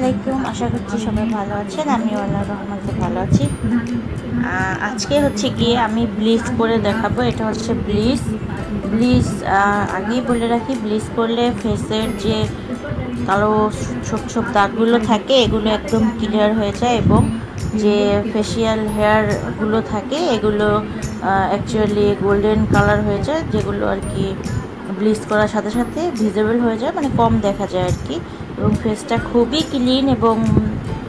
আলাইকুম, আশা করছি সবাই ভালো আছেন। আমিও আল্লাহর রহমতে ভালো আছি। আজকে হচ্ছে গিয়ে আমি ব্লিচ করে দেখাবো। এটা হচ্ছে ব্লিচ। আগেই বলে রাখি, ব্লিচ করলে ফেসের যে কালো ছোপ ছোপ দাগগুলো থাকে এগুলো একদম ক্লিয়ার হয়ে যায়, এবং যে ফেসিয়াল হেয়ারগুলো থাকে এগুলো অ্যাকচুয়ালি গোল্ডেন কালার হয়ে যায়, যেগুলো আর কি ব্লিচ করার সাথে সাথে ভিজিবল হয়ে যায়, মানে কম দেখা যায় আর কি। এবং ফেসটা খুবই ক্লিন এবং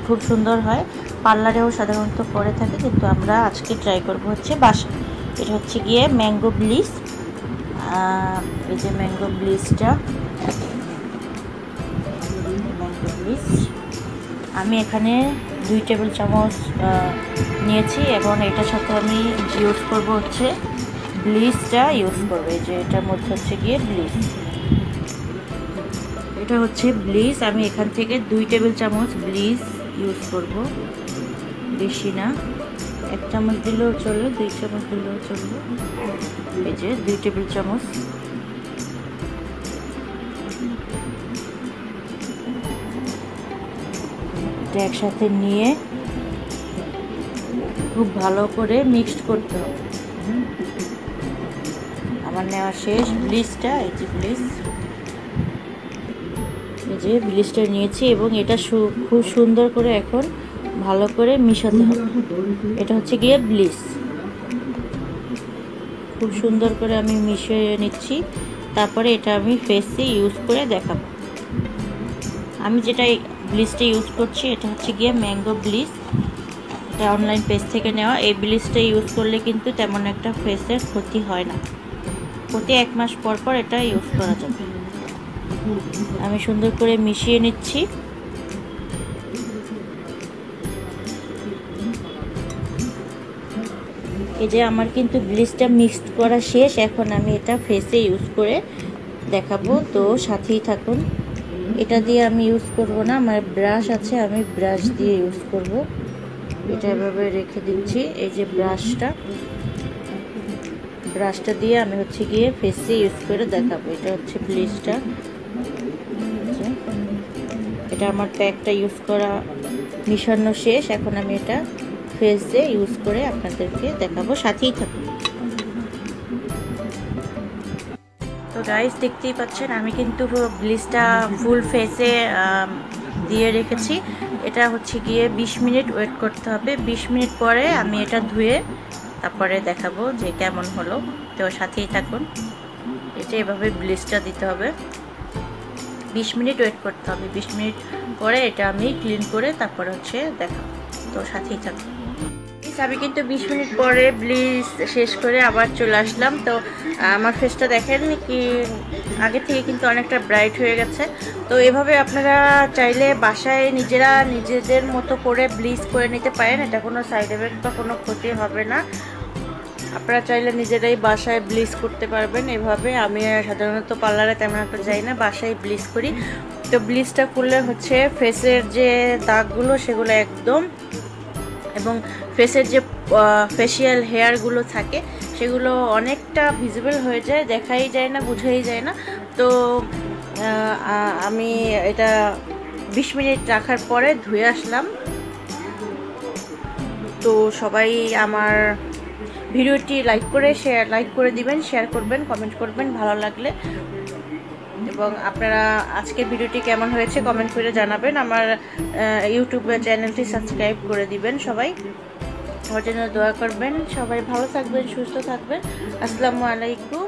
খুব সুন্দর হয়। পার্লারেও সাধারণত করে থাকে, কিন্তু আমরা আজকে ট্রাই করব হচ্ছে বাসা। এটা হচ্ছে গিয়ে ম্যাঙ্গো ব্লিচ। এই যে ম্যাঙ্গো ব্লিচটা, ম্যাঙ্গো ব্লিচ আমি এখানে 2 টেবিল চামচ নিয়েছি। এবং এটার সাথে আমি ইউজ করব হচ্ছে ব্লিচটা ইউজ করবে। যে এটার মধ্যে হচ্ছে গিয়ে ব্লিচ, এটা হচ্ছে ব্লিচ। আমি এখান থেকে 2 টেবিল চামচ ব্লিচ ইউজ করব, বেশি না। 1 চামচ দিলেও চলবে, 2 চামচ দিলেও চলবে। এই যে 2 টেবিল চামচ। এটা একসাথে নিয়ে খুব ভালো করে মিক্সড করতে হবে। আমার নেওয়া শেষ ব্লিচটা। এই যে ব্লিচ, এই যে ব্লিচটা নিয়েছি, এবং এটা খুব সুন্দর করে এখন ভালো করে মিশাতে হবে। এটা হচ্ছে গিয়ে ব্লিচ। খুব সুন্দর করে আমি মিশিয়ে নিচ্ছি, তারপরে এটা আমি ফেসে ইউজ করে দেখাবো। আমি যেটা ব্লিচটা ইউজ করছি এটা হচ্ছে গিয়ে ম্যাঙ্গো ব্লিচ। এটা অনলাইন পেজ থেকে নেওয়া। এই ব্লিচটা ইউজ করলে কিন্তু তেমন একটা ফেসের ক্ষতি হয় না। প্রতি 1 মাস পর পর এটা ইউজ করা যাবে। আমি সুন্দর করে মিশিয়ে নিচ্ছি। এই যে আমার কিন্তু ব্লিচটা মিক্সড করা শেষ। এখন আমি এটা ফেসে ইউজ করে দেখাবো, তো সাথেই থাকুন। এটা দিয়ে আমি ইউজ করব না, আমার ব্রাশ আছে, আমি ব্রাশ দিয়ে ইউজ করব। এটা এভাবে রেখে দিচ্ছি। এই যে ব্রাশটা দিয়ে আমি হচ্ছে গিয়ে ফেসে ইউজ করে দেখাবো। এটা হচ্ছে ব্লিচটা। এটা আমার প্যাকটা ইউজ করা মিশানো শেষ। এখন আমি এটা ফেসে ইউজ করে আপনাদেরকে দেখাবো, সাথেই থাকুন। তো গাইস, দেখতেই পাচ্ছেন আমি কিন্তু ব্লিচটা ফুল ফেসে দিয়ে রেখেছি। এটা হচ্ছে গিয়ে 20 মিনিট ওয়েট করতে হবে। 20 মিনিট পরে আমি এটা ধুয়ে তারপরে দেখাবো যে কেমন হলো। তো সাথেই থাকুন। এটা এভাবে ব্লিচটা দিতে হবে, 20 মিনিট ওয়েট করতে হবে। 20 মিনিট পরে এটা আমি ক্লিন করে তারপরে হচ্ছে দেখাবো, তো সাথেই থাকুন। আমি কিন্তু 20 মিনিট পরে ব্লিচ শেষ করে আবার চলে আসলাম। তো আমার ফেসটা দেখেন কি আগে থেকে কিন্তু অনেকটা ব্রাইট হয়ে গেছে। তো এভাবে আপনারা চাইলে বাসায় নিজেদের মতো করে ব্লিচ করে নিতে পারেন। এটা কোনো সাইড এফেক্ট বা কোনো ক্ষতি হবে না। আপনারা চাইলে নিজেরাই বাসায় ব্লিচ করতে পারবেন এভাবে। আমি সাধারণত পার্লারে তেমন একটা যাই না, বাসায় ব্লিচ করি। তো ব্লিচটা করলে হচ্ছে ফেসের যে দাগগুলো সেগুলো একদম, এবং ফেসের যে ফেসিয়াল হেয়ারগুলো থাকে সেগুলো অনেকটা ভিজিবল হয়ে যায়, দেখাই যায় না, বোঝাই যায় না। তো আমি এটা 20 মিনিট রাখার পরে ধুয়ে আসলাম। তো সবাই আমার ভিডিওটি লাইক করে দিবেন, শেয়ার করবেন, কমেন্ট করবেন ভালো লাগলে। এবং আপনারা আজকের ভিডিওটি কেমন হয়েছে কমেন্ট করে জানাবেন। আমার ইউটিউব চ্যানেলটি সাবস্ক্রাইব করে দিবেন। সবাই আমার জন্য দোয়া করবেন। সবাই ভালো থাকবেন, সুস্থ থাকবেন। আসসালামু আলাইকুম।